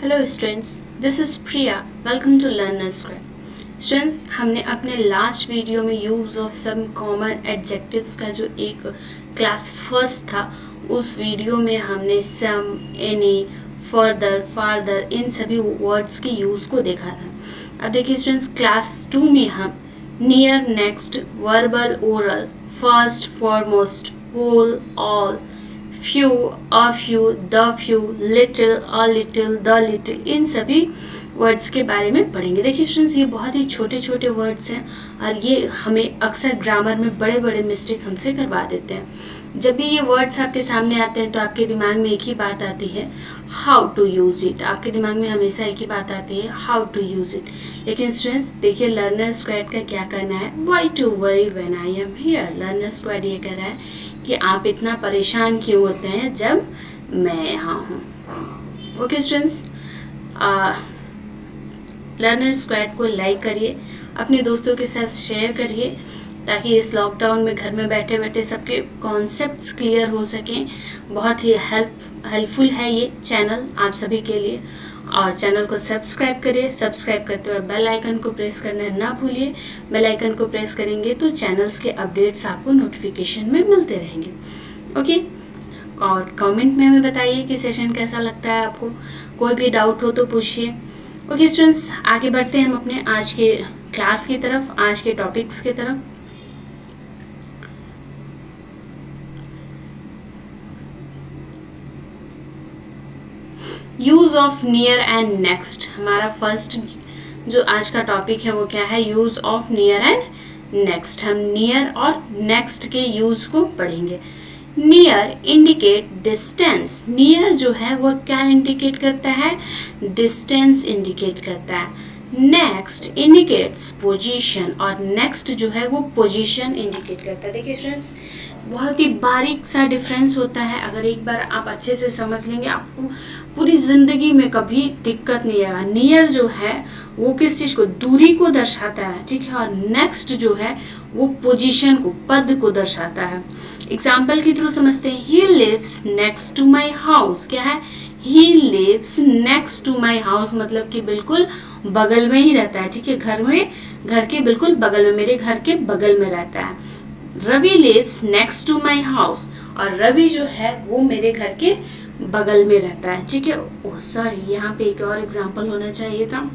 Hello students, this is Priya. Welcome to learner square. Students, हमने अपने last video में use of some common adjectives का जो एक क्लास फर्स्ट था, उस वीडियो में हमने सम, एनी, फर्दर, फार्दर इन सभी वर्ड्स के यूज़ को देखा था। अब देखिए स्टूडेंट्स, क्लास 2 में हम near, next, verbal, oral, first, foremost, whole, all, few, a few, the few, little, a little, the little, इन सभी वर्ड्स के बारे में पढ़ेंगे। देखिए स्टूडेंट्स, ये बहुत ही छोटे छोटे वर्ड्स हैं और ये हमें अक्सर ग्रामर में बड़े बड़े मिस्टेक हमसे करवा देते हैं। जब भी ये वर्ड्स आपके सामने आते हैं तो आपके दिमाग में एक ही बात आती है, हाउ टू यूज़ इट। आपके दिमाग में हमेशा एक ही बात आती है, हाउ टू यूज़ इट। लेकिन स्टूडेंट्स देखिए, लर्नर स्क्वाड का क्या करना है, why to worry when I am here. Learner squad ये कह रहा है कि आप इतना परेशान क्यों होते हैं जब मैं यहाँ हूँ। ओके स्टूडेंट्स, लर्नर स्क्वाड को लाइक करिए, अपने दोस्तों के साथ शेयर करिए, ताकि इस लॉकडाउन में घर में बैठे बैठे सबके कॉन्सेप्ट्स क्लियर हो सकें। बहुत ही हेल्पफुल है ये चैनल आप सभी के लिए। और चैनल को सब्सक्राइब करिए। सब्सक्राइब करते हुए बेल आइकन को प्रेस करना ना भूलिए। बेल आइकन को प्रेस करेंगे तो चैनल्स के अपडेट्स आपको नोटिफिकेशन में मिलते रहेंगे। ओके, और कमेंट में हमें बताइए कि सेशन कैसा लगता है आपको। कोई भी डाउट हो तो पूछिए। ओके स्टूडेंट्स, आगे बढ़ते हैं हम अपने आज के क्लास की तरफ, आज के टॉपिक्स की तरफ। Use of near and next, हमारा फर्स्ट जो आज का टॉपिक है वो क्या है, use of near and next. हम नियर और नेक्स्ट के यूज़ को पढ़ेंगे। Near indicate distance. नियर जो है वो क्या इंडिकेट करता है, डिस्टेंस इंडिकेट करता है। नेक्स्ट इंडिकेट्स पोजीशन, और नेक्स्ट जो है वो पोजीशन इंडिकेट करता है। देखिए स्टूडेंट्स, बहुत ही बारीक सा डिफरेंस होता है। अगर एक बार आप अच्छे से समझ लेंगे, आपको पूरी ज़िंदगी में कभी दिक्कत नहीं आएगा। नियर जो है वो किस चीज़ को, दूरी को दर्शाता है, ठीक है। और नेक्स्ट जो है वो पोजीशन को, पद को दर्शाता है। एग्जाम्पल के थ्रू समझते हैं। He lives next to my house. क्या है, he lives next to my house, मतलब कि बिल्कुल बगल में ही रहता है, ठीक है। घर के बिल्कुल बगल में, मेरे घर के बगल में रहता है। Ravi lives next to my house, और रवि जो है वो मेरे घर के बगल में रहता है, ठीक है। ओह सॉरी, यहाँ पे एक और एग्जांपल होना चाहिए था।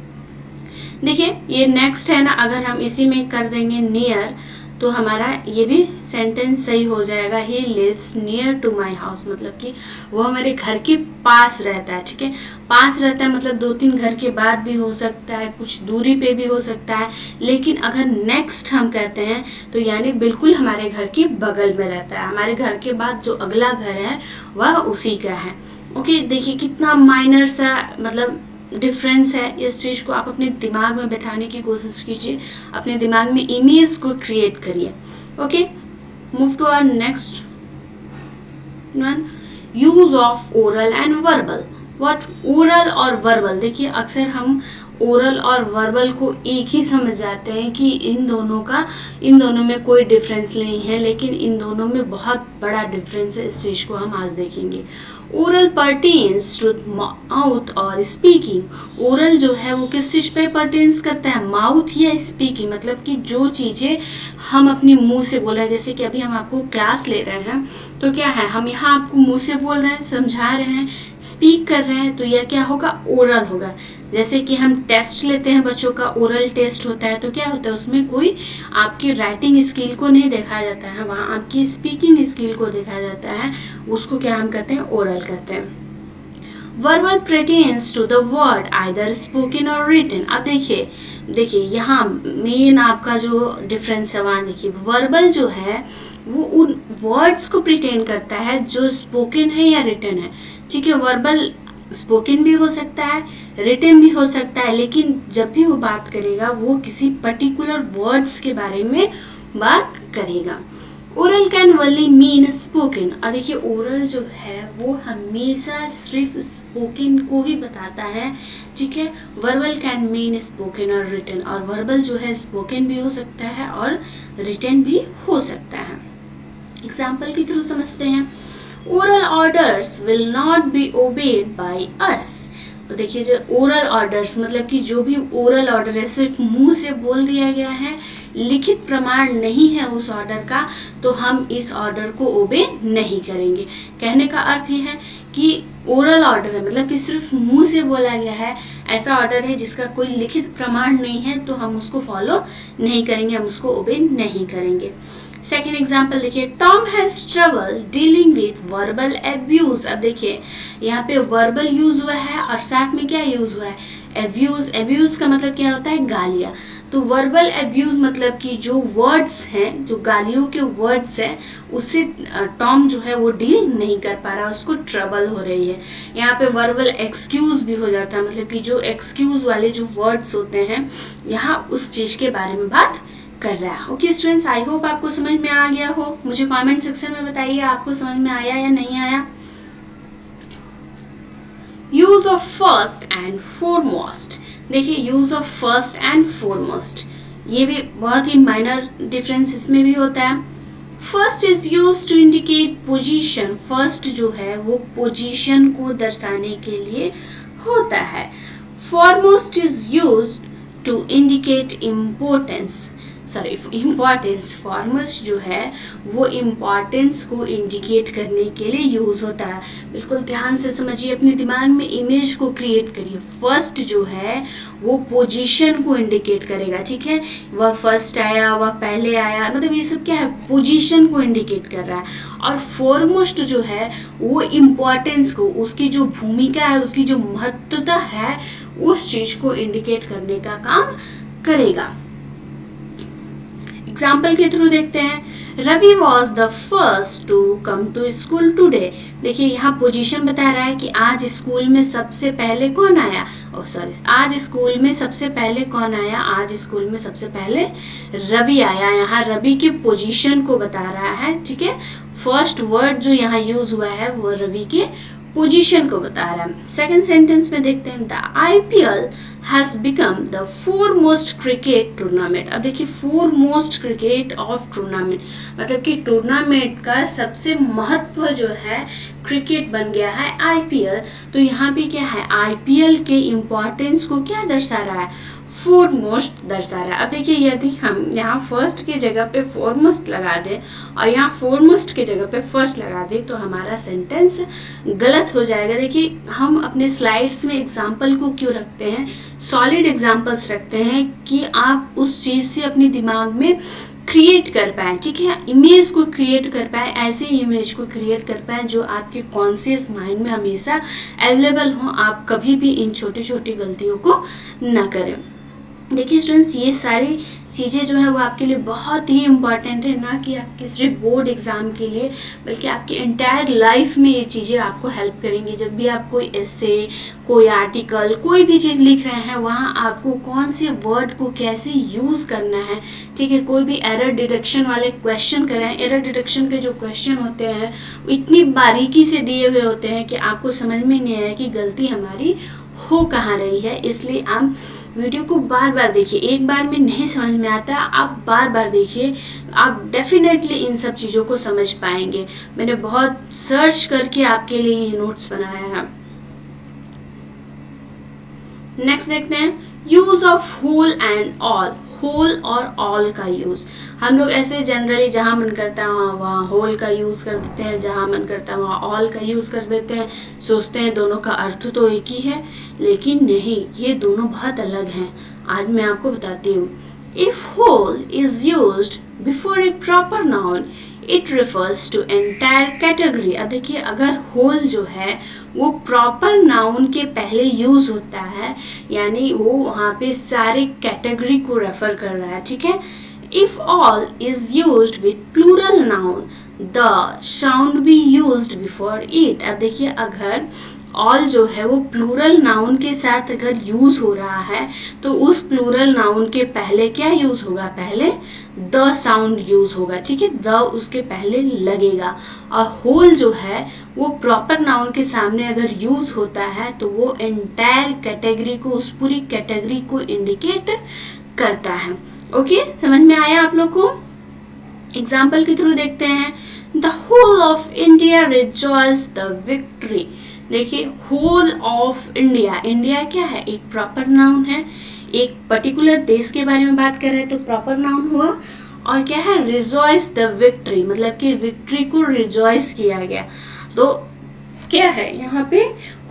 देखिए ये नेक्स्ट है ना, अगर हम इसी में कर देंगे नियर तो हमारा ये भी सेंटेंस सही हो जाएगा। He lives near to my house, मतलब कि वो हमारे घर के पास रहता है, ठीक है। पास रहता है मतलब 2-3 घर के बाद भी हो सकता है, कुछ दूरी पे भी हो सकता है। लेकिन अगर नेक्स्ट हम कहते हैं तो यानी बिल्कुल हमारे घर के बगल में रहता है। हमारे घर के बाद जो अगला घर है वह उसी का है। ओके, देखिए कितना माइनर सा मतलब डिफरेंस है। इस चीज़ को आप अपने दिमाग में बैठाने की कोशिश कीजिए, अपने दिमाग में इमेज को क्रिएट करिए। Okay, move to our next one, use of oral and verbal. What, oral और वर्बल। देखिए अक्सर हम ओरल और वर्बल को एक ही समझ जाते हैं कि इन दोनों में कोई डिफरेंस नहीं है, लेकिन इन दोनों में बहुत बड़ा डिफरेंस है। इस चीज़ को हम आज देखेंगे। ओरल परटेन्स टू माउथ और स्पीकिंग। ओरल जो है वो किस चीज़ पे परटेन्स करता है, माउथ या स्पीकिंग, मतलब कि जो चीज़ें हम अपने मुंह से बोल रहे हैं। जैसे कि अभी हम आपको क्लास ले रहे हैं तो क्या है, हम यहाँ आपको मुंह से बोल रहे हैं, समझा रहे हैं, स्पीक कर रहे हैं, तो यह क्या होगा, ओरल होगा। जैसे कि हम टेस्ट लेते हैं, बच्चों का ओरल टेस्ट होता है, तो क्या होता है, उसमें कोई आपकी राइटिंग स्किल को नहीं देखा जाता है, वहाँ आपकी स्पीकिंग स्किल को देखा जाता है। उसको क्या हम कहते हैं, ओरल कहते हैं। Verbal pertains to the word either spoken or written. अब देखिए यहाँ मेन आपका जो डिफरेंस है वहाँ देखिए, वर्बल जो है वो उन वर्ड्स को प्रिटेन करता है जो स्पोकन है या रिटन है, ठीक है। वर्बल स्पोकन भी हो सकता है, रिटन भी हो सकता है, लेकिन जब भी वो बात करेगा वो किसी पर्टिकुलर वर्ड्स के बारे में बात करेगा। Oral can only mean spoken. और देखिए ओरल जो है वो हमेशा सिर्फ स्पोकन को ही बताता है, ठीक है। Verbal can mean spoken or written, और वर्बल जो है स्पोकन भी हो सकता है और रिटन भी हो सकता है। एग्जाम्पल के थ्रू समझते हैं। Oral orders will not be obeyed by us. तो देखिए जो ओरल ऑर्डर्स मतलब कि जो भी ओरल ऑर्डर है सिर्फ मुंह से बोल दिया गया है, लिखित प्रमाण नहीं है उस ऑर्डर का, तो हम इस ऑर्डर को ओबे नहीं करेंगे। कहने का अर्थ ये है कि ओरल ऑर्डर है मतलब कि सिर्फ मुंह से बोला गया है, ऐसा ऑर्डर है जिसका कोई लिखित प्रमाण नहीं है, तो हम उसको फॉलो नहीं करेंगे, हम उसको ओबे नहीं करेंगे। सेकेंड एग्जाम्पल देखिए, Tom has trouble dealing with verbal abuse. अब देखिए यहाँ पे वर्बल यूज हुआ है और साथ में क्या यूज हुआ है, एब्यूज। एब्यूज का मतलब क्या होता है, गालियाँ। तो वर्बल एब्यूज मतलब कि जो वर्ड्स हैं, जो गालियों के वर्ड्स हैं, उससे टॉम जो है वो डील नहीं कर पा रहा, उसको ट्रबल हो रही है। यहाँ पे वर्बल एक्सक्यूज भी हो जाता है, मतलब कि जो एक्सक्यूज वाले जो वर्ड्स होते हैं, यहाँ उस चीज़ के बारे में बात कर रहा है। ओके स्टूडेंट्स, आई होप आपको समझ में आ गया हो। मुझे कमेंट सेक्शन में बताइए आपको समझ में आया या नहीं आया। Use of first and foremost. देखिए use of first and foremost, ये भी बहुत ही माइनर डिफरेंस इसमें भी होता है। First is use to indicate position. First जो है वो पोजीशन को दर्शाने के लिए होता है। Foremost is use to indicate importance, sorry importance. Foremost जो है वो इम्पॉर्टेंस को इंडिकेट करने के लिए यूज होता है। बिल्कुल ध्यान से समझिए, अपने दिमाग में इमेज को क्रिएट करिए। फर्स्ट जो है वो पोजीशन को इंडिकेट करेगा, ठीक है, वह फर्स्ट आया, वह पहले आया, मतलब ये सब क्या है, पोजीशन को इंडिकेट कर रहा है। और फॉरमोस्ट जो है वो इम्पॉर्टेंस को, उसकी जो भूमिका है, उसकी जो महत्वता है, उस चीज को इंडिकेट करने का काम करेगा। एग्जाम्पल के थ्रू देखते हैं। Ravi was the first to come to school today. देखिए यहाँ पोजीशन बता रहा है कि आज स्कूल में सबसे पहले कौन आया, आज स्कूल में सबसे पहले कौन आया, आज स्कूल में सबसे पहले रवि आया। यहाँ रवि के पोजीशन को बता रहा है, ठीक है। फर्स्ट वर्ड जो यहाँ यूज हुआ है वो रवि के पोजीशन को बता रहा है। सेकंड सेंटेंस में देखते हैं, the IPL has become the foremost cricket tournament। अब देखिए foremost cricket of tournament मतलब कि टूर्नामेंट का सबसे महत्व जो है क्रिकेट बन गया है IPL। तो यहाँ पे क्या है, IPL के इम्पोर्टेंस को क्या दर्शा रहा है, फोरमोस्ट दर्शा रहा है। अब देखिए यदि हम यहाँ फर्स्ट के जगह पे फोरमोस्ट लगा दें और यहाँ फोरमोस्ट के जगह पे फर्स्ट लगा दें तो हमारा सेंटेंस गलत हो जाएगा। देखिए हम अपने स्लाइड्स में एग्जाम्पल को क्यों रखते हैं, सॉलिड एग्जाम्पल्स रखते हैं कि आप उस चीज़ से अपने दिमाग में क्रिएट कर पाए, ठीक है, इमेज को क्रिएट कर पाए, ऐसे इमेज को क्रिएट कर पाए जो आपके कॉन्शियस माइंड में हमेशा अवेलेबल हो, आप कभी भी इन छोटी छोटी गलतियों को ना करें। देखिए स्टूडेंट्स, ये सारी चीज़ें जो है वो आपके लिए बहुत ही इम्पॉर्टेंट है, ना कि आपके सिर्फ बोर्ड एग्ज़ाम के लिए, बल्कि आपकी एंटायर लाइफ में ये चीज़ें आपको हेल्प करेंगी। जब भी आप कोई एसे, कोई आर्टिकल, कोई भी चीज़ लिख रहे हैं, वहाँ आपको कौन से वर्ड को कैसे यूज़ करना है, ठीक है। कोई भी एरर डिटेक्शन वाले क्वेश्चन करें, एरर डिटेक्शन के जो क्वेश्चन होते हैं वो इतनी बारीकी से दिए हुए होते हैं कि आपको समझ में नहीं आया कि गलती हमारी हो कहाँ रही है। इसलिए आप वीडियो को बार बार देखिए, एक बार में नहीं समझ में आता, आप बार बार देखिए, आप डेफिनेटली इन सब चीज़ों को समझ पाएंगे। मैंने बहुत सर्च करके आपके लिए ये नोट्स बनाया है। नेक्स्ट देखते हैं, use of whole and all. Whole और ऑल का यूज़ हम लोग ऐसे जनरली जहाँ मन करता है वहाँ होल का यूज़ कर देते हैं, जहाँ मन करता है वहाँ ऑल का यूज़ कर देते हैं, सोचते हैं दोनों का अर्थ तो एक ही है, लेकिन नहीं, ये दोनों बहुत अलग हैं। आज मैं आपको बताती हूँ। If whole is used before a proper noun it refers to entire category. अब देखिए, अगर होल जो है वो प्रॉपर नाउन के पहले यूज होता है, यानी वो वहाँ पे सारे कैटेगरी को रेफर कर रहा है, ठीक है। If all is used with plural noun the sound be used before it. अब देखिए, अगर ऑल जो है वो प्लूरल नाउन के साथ अगर यूज हो रहा है तो उस प्लूरल नाउन के पहले क्या यूज होगा, पहले द साउंड यूज होगा, ठीक है, द उसके पहले लगेगा। और होल जो है वो प्रॉपर नाउन के सामने अगर यूज होता है तो वो एंटायर कैटेगरी को, उस पूरी कैटेगरी को इंडिकेट करता है। ओके, समझ में आया आप लोग को? एग्जाम्पल के थ्रू देखते हैं। The whole of India rejoice the victory. देखिए होल ऑफ इंडिया, इंडिया क्या है, एक प्रॉपर नाउन है, एक पर्टिकुलर देश के बारे में बात कर रहे हैं तो प्रॉपर नाउन हुआ। और क्या है, रिजॉइस द विक्ट्री, मतलब कि विक्ट्री को रिजॉइस किया गया। तो क्या है यहाँ पे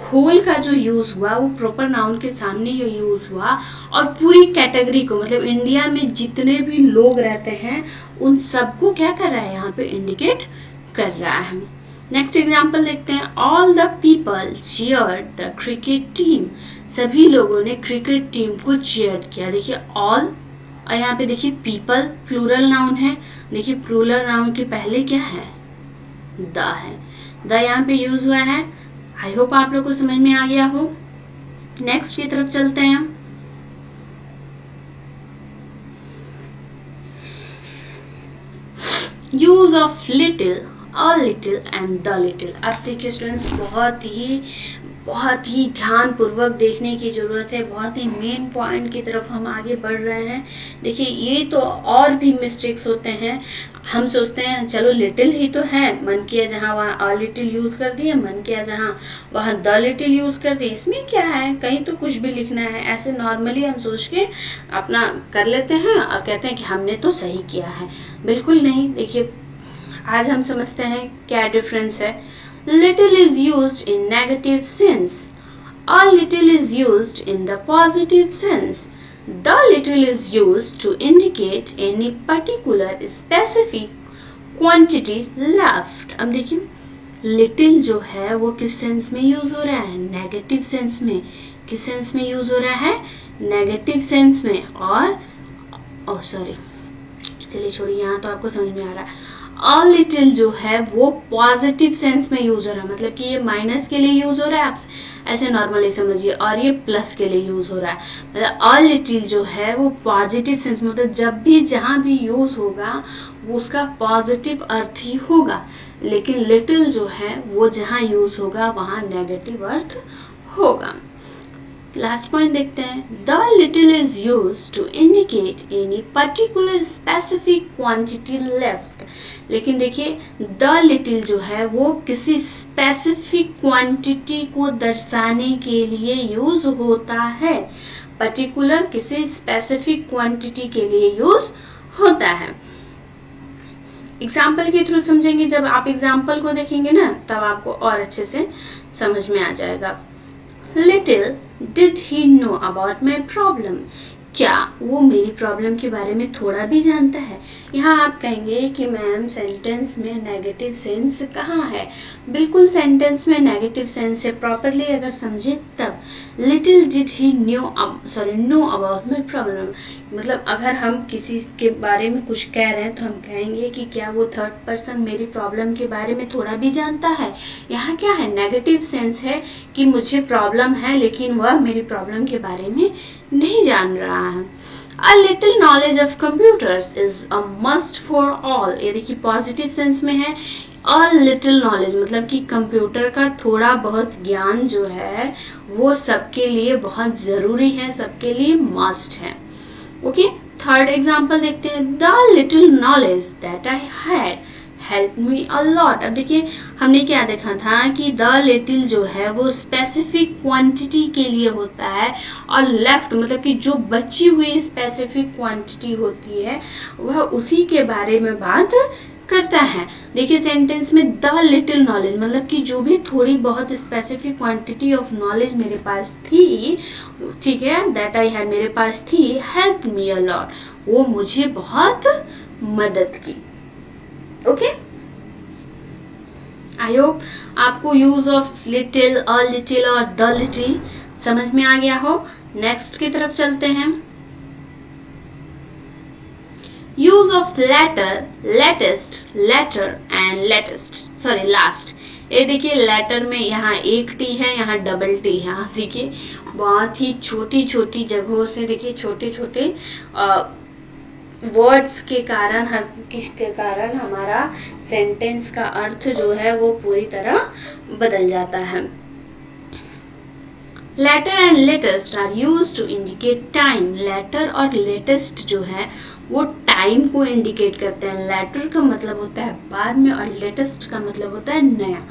होल का जो यूज हुआ वो प्रॉपर नाउन के सामने ही यूज हुआ, और पूरी कैटेगरी को, मतलब इंडिया में जितने भी लोग रहते हैं उन सबको क्या कर रहा है यहाँ पे इंडिकेट कर रहा है। नेक्स्ट एग्जाम्पल देखते हैं, all the people cheered the cricket team, सभी लोगों ने क्रिकेट टीम को चीयर किया। देखिए ऑल, और यहाँ पे देखिए पीपल प्लूरल नाउन है, देखिए प्लूरल नाउन के पहले क्या है, द है, द यहाँ पे यूज हुआ है। आई होप आप लोग को समझ में आ गया हो। नेक्स्ट की तरफ चलते हैं। Use of little, a little and the little. अब देखिए स्टूडेंट्स, बहुत ही ध्यान पूर्वक देखने की ज़रूरत है, बहुत ही मेन पॉइंट की तरफ हम आगे बढ़ रहे हैं। देखिए ये तो और भी मिस्टेक्स होते हैं, हम सोचते हैं चलो लिटिल ही तो है, मन किया जहाँ वहाँ अ लिटिल यूज़ कर दिए, मन किया जहाँ वहाँ द लिटिल यूज़ कर दिए, इसमें क्या है, कहीं तो कुछ भी लिखना है, ऐसे नॉर्मली हम सोच के अपना कर लेते हैं और कहते हैं कि हमने तो सही किया है। बिल्कुल नहीं। देखिए आज हम समझते हैं क्या डिफरेंस है। Little is used in negative sense. A little is used in the positive sense. The little is used to indicate any particular specific quantity left. अब देखिए little जो है वो किस सेंस में यूज हो रहा है, नेगेटिव सेंस में। किस सेंस में यूज हो रहा है, नेगेटिव सेंस में। और सॉरी, चलिए छोड़िए, यहाँ तो आपको समझ में आ रहा है। अ लिटिल जो है वो पॉजिटिव सेंस में यूज हो रहा है, मतलब कि ये माइनस के लिए यूज हो रहा है, आप ऐसे नॉर्मली समझिए, और ये प्लस के लिए यूज हो रहा है। मतलब अ लिटिल जो है वो पॉजिटिव सेंस में, मतलब जब भी जहाँ भी यूज होगा वो उसका पॉजिटिव अर्थ ही होगा, लेकिन लिटिल जो है वो जहाँ यूज होगा वहाँ नेगेटिव अर्थ होगा। लास्ट पॉइंट देखते हैं, the little is use to indicate any particular specific quantity left. लेकिन देखिए द लिटिल जो है वो किसी स्पेसिफिक क्वांटिटी को दर्शाने के लिए यूज होता है, पर्टिकुलर किसी स्पेसिफिक क्वांटिटी के लिए यूज होता है। एग्जाम्पल के थ्रू समझेंगे, जब आप एग्जाम्पल को देखेंगे ना तब आपको और अच्छे से समझ में आ जाएगा। Little did he know about my problem, क्या वो मेरी प्रॉब्लम के बारे में थोड़ा भी जानता है। यहाँ आप कहेंगे कि मैम सेंटेंस में नेगेटिव सेंस कहाँ है, बिल्कुल सेंटेंस में नेगेटिव सेंस है, प्रॉपरली अगर समझे तब। Little did he know about my problem, मतलब अगर हम किसी के बारे में कुछ कह रहे हैं तो हम कहेंगे कि क्या वो थर्ड पर्सन मेरी प्रॉब्लम के बारे में थोड़ा भी जानता है। यहाँ क्या है, नेगेटिव सेंस है कि मुझे प्रॉब्लम है लेकिन वह मेरी प्रॉब्लम के बारे में नहीं जान रहा है। A little knowledge of computers is a must for all, ये देखिए पॉजिटिव सेंस में है। A little knowledge मतलब कि कंप्यूटर का थोड़ा बहुत ज्ञान जो है वो सबके लिए बहुत ज़रूरी है, सबके लिए मस्ट है। ओके, थर्ड एग्जाम्पल देखते हैं, the little knowledge that I had help me a lot. अब देखिए हमने क्या देखा था कि द लिटिल जो है वो स्पेसिफिक क्वांटिटी के लिए होता है, और लेफ्ट मतलब कि जो बची हुई स्पेसिफिक क्वांटिटी होती है वह उसी के बारे में बात करता है। देखिए सेंटेंस में द लिटिल नॉलेज मतलब कि जो भी थोड़ी बहुत स्पेसिफिक क्वांटिटी ऑफ नॉलेज मेरे पास थी, ठीक है, दैट आई हैड मेरे पास थी, हेल्प मी अ लॉट, वो मुझे बहुत मदद की। ओके, आई होप आपको use of little, a little और द लिटिल समझ में आ गया हो। नेक्स्ट की तरफ चलते हैं, use of later, latest, later and latest, sorry last. ये देखिए लेटर में यहाँ एक टी है, यहाँ डबल टी है। आप देखिए बहुत ही छोटी छोटी जगहों से, देखिए छोटे छोटे वर्ड्स के कारण, हर किसके कारण हमारा सेंटेंस का अर्थ जो है वो पूरी तरह बदल जाता है। Later and latest are used to indicate time. Later और लेटेस्ट जो है वो टाइम को इंडिकेट करते हैं। लेटर का मतलब होता है बाद में और लेटेस्ट का मतलब होता है नया,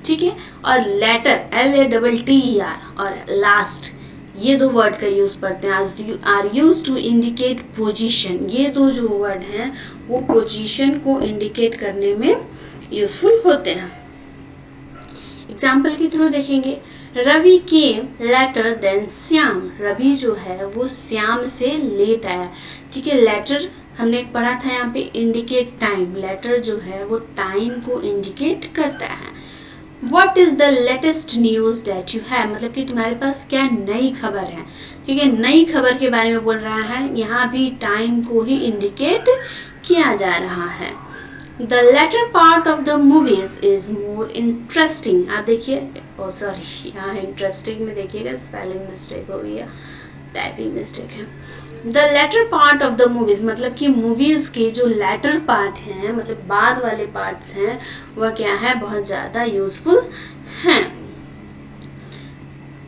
ठीक है। और लेटर LATTER और लास्ट, ये दो वर्ड का यूज करते हैं, are use to indicate position. ये दो जो वर्ड हैं वो पोजीशन को इंडिकेट करने में यूजफुल होते हैं। एग्जाम्पल के थ्रू देखेंगे, Ravi came later then Shyam. Ravi जो है वो श्याम से लेट आया, ठीक है। लेटर हमने पढ़ा था यहाँ पे इंडिकेट टाइम, लेटर जो है वो टाइम को इंडिकेट करता है। What is the latest news that you have, मतलब कि तुम्हारे पास क्या नई खबर है, ठीक है। नई खबर के बारे में बोल रहा है, यहाँ भी टाइम को ही इंडिकेट किया जा रहा है। The latter part of the movies is more interesting। आप देखिए, ओ सॉरी, यहाँ इंटरेस्टिंग में देखिएगा स्पेलिंग मिस्टेक हो गई है, टाइपिंग मिस्टेक है। The latter part of the movies, मतलब कि मूवीज के जो लेटर पार्ट हैं, मतलब बाद वाले पार्ट्स हैं, वह क्या है, बहुत ज़्यादा यूजफुल हैं,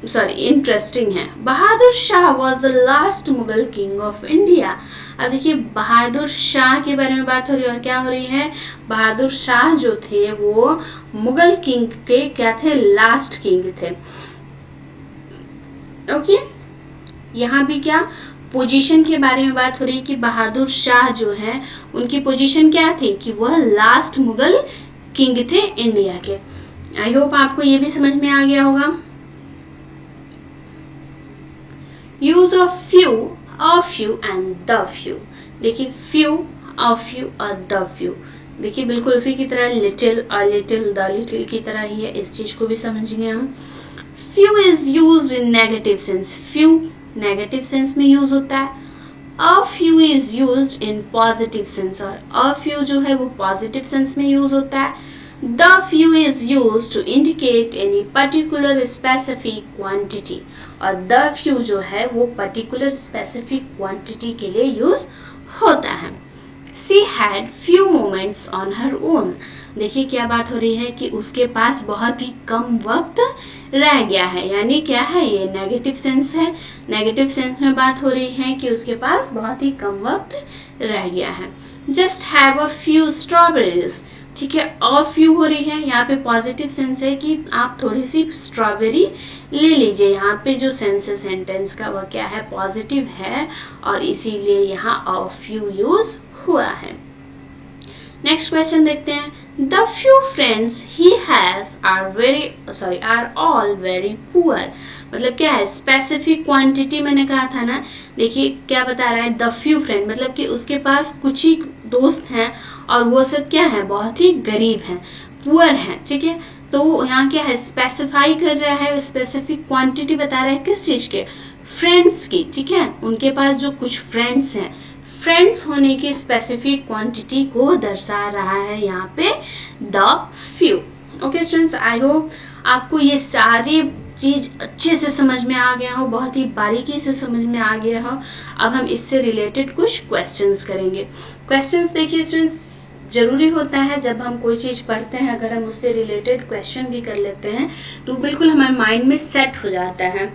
सॉरी इंटरेस्टिंग है। Bahadur Shah was the last Mughal king of India. अब देखिए, बहादुर शाह के बारे में बात हो रही है, और क्या हो रही है, बहादुर शाह जो थे वो मुगल किंग के क्या थे, लास्ट किंग थे। ओके, यहाँ भी क्या पोजीशन के बारे में बात हो रही है कि बहादुर शाह जो है उनकी पोजीशन क्या थी, कि वह लास्ट मुगल किंग थे इंडिया के। आई होप आपको ये भी समझ में आ गया होगा। Use of few, a few and the few. देखिए, फ्यू, अ फ्यू और द फ्यू, देखिए बिल्कुल उसी की तरह little, a little, the little की तरह ही है, इस चीज को भी समझेंगे हम। Few is used in negative sense, few negative sense में यूज होता है। A few is used in positive sense, और अ फ्यू जो है वो पॉजिटिव सेंस में यूज होता है। The few is used to indicate any particular specific quantity, और द फ्यू जो है वो पर्टिकुलर स्पेसिफिक क्वांटिटी के लिए यूज होता है। She had few moments on her own. देखिए क्या बात हो रही है कि उसके पास बहुत ही कम वक्त रह गया है, यानी क्या है, ये नेगेटिव सेंस है। नेगेटिव सेंस में बात हो रही है कि उसके पास बहुत ही कम वक्त रह गया है। Just have a few strawberries, ठीक है, अ फ्यू हो रही है, यहाँ पे पॉजिटिव सेंस है कि आप थोड़ी सी स्ट्रॉबेरी ले लीजिए। यहाँ पे जो सेंस है सेंटेंस का वह क्या है, पॉजिटिव है, और इसीलिए यहाँ अ फ्यू यूज हुआ है। नेक्स्ट क्वेश्चन देखते हैं। The few friends he has are all very poor. मतलब क्या है, स्पेसिफिक क्वांटिटी मैंने कहा था ना। देखिए क्या बता रहा है, द फ्यू फ्रेंड, मतलब कि उसके पास कुछ ही दोस्त हैं और वो सब क्या है, बहुत ही गरीब हैं, पुअर हैं, ठीक है। तो यहाँ क्या है, स्पेसिफाई कर रहा है, स्पेसिफिक क्वांटिटी बता रहा है किस चीज़ के, फ्रेंड्स की, ठीक है। उनके पास जो कुछ फ्रेंड्स हैं, फ्रेंड्स होने की स्पेसिफिक क्वांटिटी को दर्शा रहा है यहाँ पे the few. Okay students, I hope आपको ये सारी चीज़ अच्छे से समझ में आ गया हो, बहुत ही बारीकी से समझ में आ गया हो। अब हम इससे रिलेटेड कुछ क्वेश्चंस करेंगे। क्वेश्चंस देखिए स्टूडेंट्स, ज़रूरी होता है जब हम कोई चीज़ पढ़ते हैं, अगर हम उससे रिलेटेड क्वेश्चन भी कर लेते हैं तो बिल्कुल हमारे माइंड में सेट हो जाता है।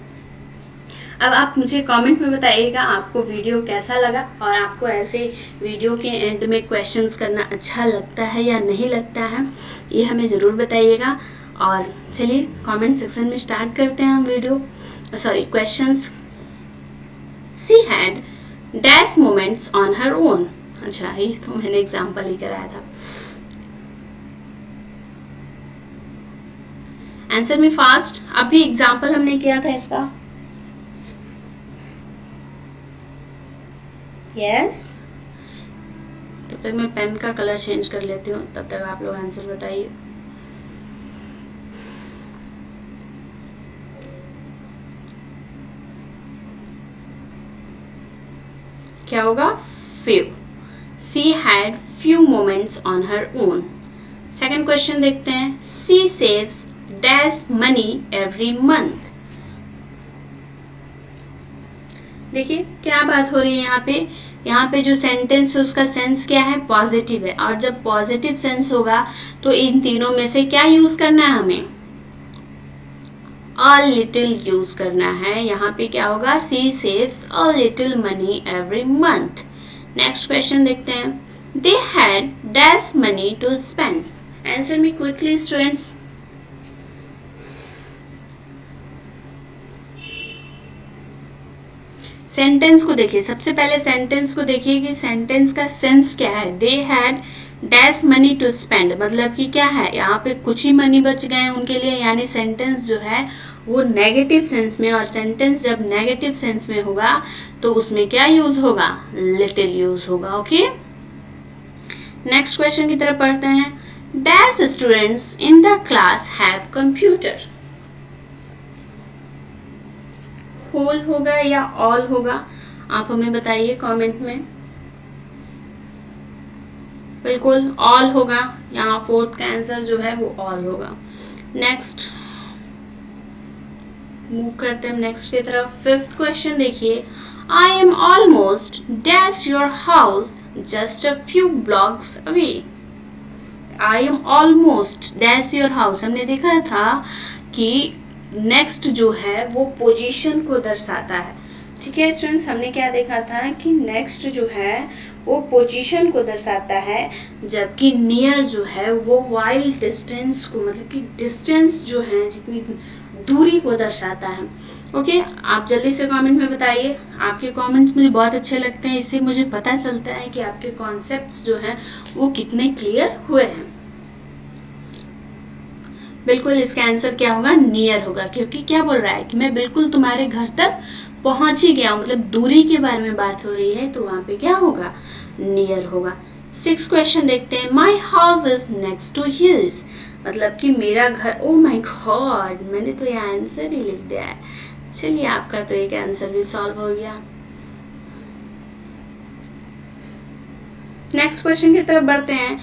अब आप मुझे कमेंट में बताइएगा आपको वीडियो कैसा लगा, और आपको ऐसे वीडियो के एंड में क्वेश्चंस करना अच्छा लगता है या नहीं लगता है, ये हमें ज़रूर बताइएगा। और चलिए कमेंट सेक्शन में स्टार्ट करते हैं हम questions. She had dash moments on her own. अच्छा, ये तो मैंने एग्जाम्पल ही कराया था। आंसर में फास्ट, अभी एग्जाम्पल हमने किया था इसका। यस, तब तक मैं पेन का कलर चेंज कर लेती हूँ, तब तक आप लोग आंसर बताइए। क्या होगा, few. She had few moments on her own. Second question देखते हैं। She saves dash money every month. देखिए क्या बात हो रही है यहाँ पे जो सेंटेंस है उसका सेंस क्या है, पॉजिटिव है, और जब पॉजिटिव सेंस होगा तो इन तीनों में से क्या यूज करना है, हमें अ लिटिल यूज करना है। यहाँ पे क्या होगा, she saves a little money every month. Next question देखते हैं। They had dash money to spend. Answer me quickly students. Sentence को देखिए, सबसे पहले सेंटेंस को देखिए कि सेंटेंस का सेंस क्या है। They had dash money to spend, मतलब कि क्या है, यहाँ पे कुछ ही मनी बच गए उनके लिए, यानी सेंटेंस जो है वो नेगेटिव सेंस में, और सेंटेंस जब नेगेटिव सेंस में होगा तो उसमें क्या यूज होगा, लिटिल यूज होगा। ओके, नेक्स्ट क्वेश्चन की तरफ पढ़ते हैं। Dash students in the class have computer, whole होगा या ऑल होगा, आप हमें बताइए कमेंट में। बिल्कुल ऑल होगा, यहाँ फोर्थ का आंसर जो है वो ऑल होगा। नेक्स्ट मूव करते हैं नेक्स्ट की तरफ। फिफ्थ क्वेश्चन देखिए। I am almost dash your house just a few blocks away. I am almost dash your house, हमने देखा था कि नेक्स्ट जो है वो पोजीशन को दर्शाता है। ठीक है स्टूडेंट्स, हमने क्या देखा था कि नेक्स्ट जो है वो पोजीशन को दर्शाता है, जबकि नियर जो है वो वाइल डिस्टेंस को, मतलब कि डिस्टेंस जो है जितनी दूरी को दर्शाता है। ओके, आप जल्दी से कमेंट में बताइए, आपके कमेंट्स मुझे बहुत अच्छे लगते हैं, इससे मुझे पता चलता है कि आपके कॉन्सेप्ट्स जो हैं वो कितने क्लियर हुए हैं। बिल्कुल इसका आंसर क्या होगा, नियर होगा, क्योंकि क्या बोल रहा है कि मैं बिल्कुल तुम्हारे घर तक पहुंच ही गया हूं, मतलब दूरी के बारे में बात हो रही है, तो वहां पे क्या होगा, नियर होगा। 6 क्वेश्चन देखते हैं। My house is next to hills, मतलब कि मेरा घर, ओ माई गॉड, मैंने तो ये आंसर ही लिख दिया है। चलिए आपका तो एक आंसर भी सॉल्व हो गया। नेक्स्ट क्वेश्चन की तरफ बढ़ते हैं।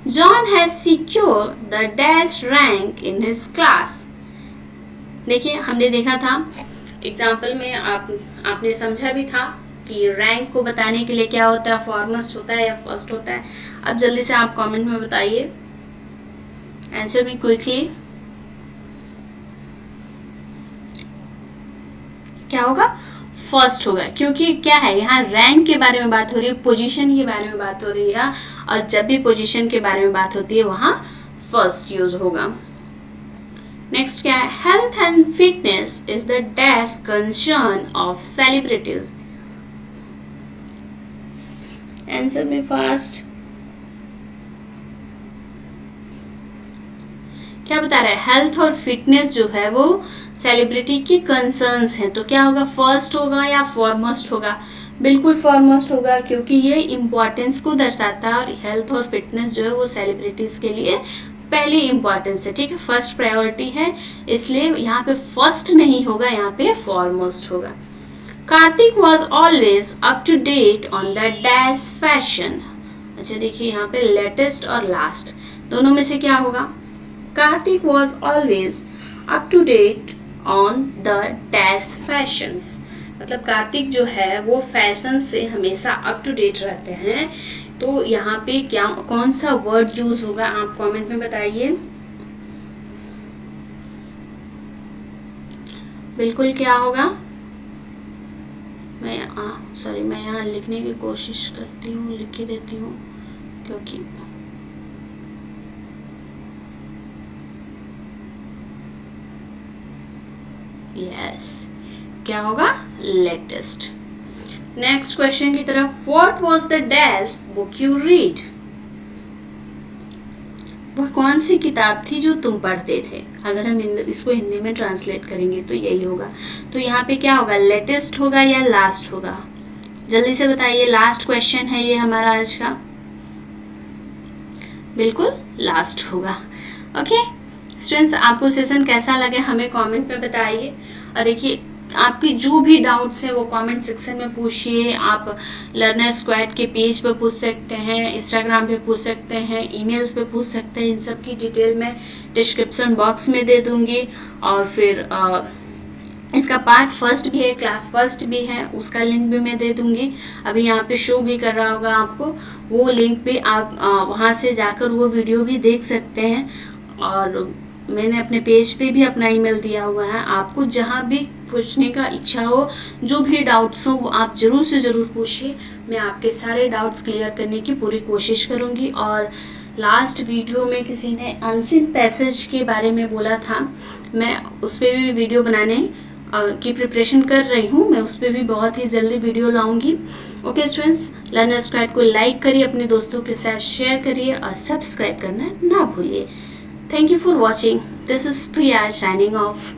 John has secured the dash rank in his class. देखिए हमने देखा था एग्जाम्पल में, आपने समझा भी था कि रैंक को बताने के लिए क्या होता है, फॉरमोस्ट होता है या फर्स्ट होता है। अब जल्दी से आप कमेंट में बताइए, आंसर भी क्विकली। क्या होगा, फर्स्ट होगा, क्योंकि क्या है, यहाँ रैंक के बारे में बात हो रही है, पोजीशन के बारे में बात हो रही है, और जब भी पोजीशन के बारे में बात होती है वहाँ फर्स्ट यूज होगा। नेक्स्ट क्या है, health and fitness is the dash concern of celebrities. Answer में फास्ट, क्या बता रहा है, हेल्थ और फिटनेस जो है वो सेलिब्रिटी की कंसर्न्स हैं, तो क्या होगा, फर्स्ट होगा या फॉरमोस्ट होगा, बिल्कुल फॉरमोस्ट होगा, क्योंकि ये इम्पोर्टेंस को दर्शाता है, और हेल्थ और फिटनेस जो है वो सेलिब्रिटीज के लिए पहली इम्पोर्टेंस है। ठीक है, फर्स्ट प्रायोरिटी है, इसलिए यहाँ पे फर्स्ट नहीं होगा, यहाँ पे फॉरमोस्ट होगा। Kartik was always up to date on the dash fashion. अच्छा देखिए यहाँ पे लेटेस्ट और लास्ट दोनों में से क्या होगा, Kartik was always up to date on the dash fashions, मतलब कार्तिक जो है वो फैशन से हमेशा अप टू डेट रहते हैं, तो यहाँ पे क्या, कौन सा वर्ड यूज होगा, आप कमेंट में बताइए। बिल्कुल क्या होगा, मैं यहाँ लिखने की कोशिश करती हूँ, लिख ही देती हूँ, क्योंकि यस क्या होगा, लेटेस्ट। नेक्स्ट क्वेश्चन की तरफ। What was the dash book you read, वो कौन सी किताब थी जो तुम पढ़ते थे, अगर हम इसको हिंदी में ट्रांसलेट करेंगे तो यही होगा, तो यहाँ पे क्या होगा, लेटेस्ट होगा या लास्ट होगा, जल्दी से बताइए। लास्ट क्वेश्चन है ये हमारा आज का, बिल्कुल लास्ट होगा। ओके स्टूडेंट्स, आपको सेशन कैसा लगे हमें कमेंट में बताइए, और देखिए आपकी जो भी डाउट्स हैं वो कमेंट सेक्शन में पूछिए। आप लर्नर स्क्वाड के पेज पे पूछ सकते हैं, इंस्टाग्राम पे पूछ सकते हैं, ईमेल्स पे पूछ सकते हैं, इन सब की डिटेल मैं डिस्क्रिप्शन बॉक्स में दे दूंगी, और फिर इसका पार्ट फर्स्ट भी है, क्लास फर्स्ट भी है, उसका लिंक भी मैं दे दूंगी। अभी यहाँ पे शो भी कर रहा होगा आपको, वो लिंक पे आप वहाँ से जाकर वो वीडियो भी देख सकते हैं, और मैंने अपने पेज पे भी अपना ईमेल दिया हुआ है, आपको जहाँ भी पूछने का इच्छा हो, जो भी डाउट्स हो वो आप ज़रूर से ज़रूर पूछिए, मैं आपके सारे डाउट्स क्लियर करने की पूरी कोशिश करूँगी। और लास्ट वीडियो में किसी ने अनसीन पैसेज के बारे में बोला था, मैं उस पर भी वीडियो बनाने की प्रिपरेशन कर रही हूँ, मैं उस पर भी बहुत ही जल्दी वीडियो लाऊंगी। ओके स्टूडेंट्स, लर्नर्स गाइड को लाइक करिए, अपने दोस्तों के साथ शेयर करिए और सब्सक्राइब करना ना भूलिए। Thank you for watching. This is Priya signing off.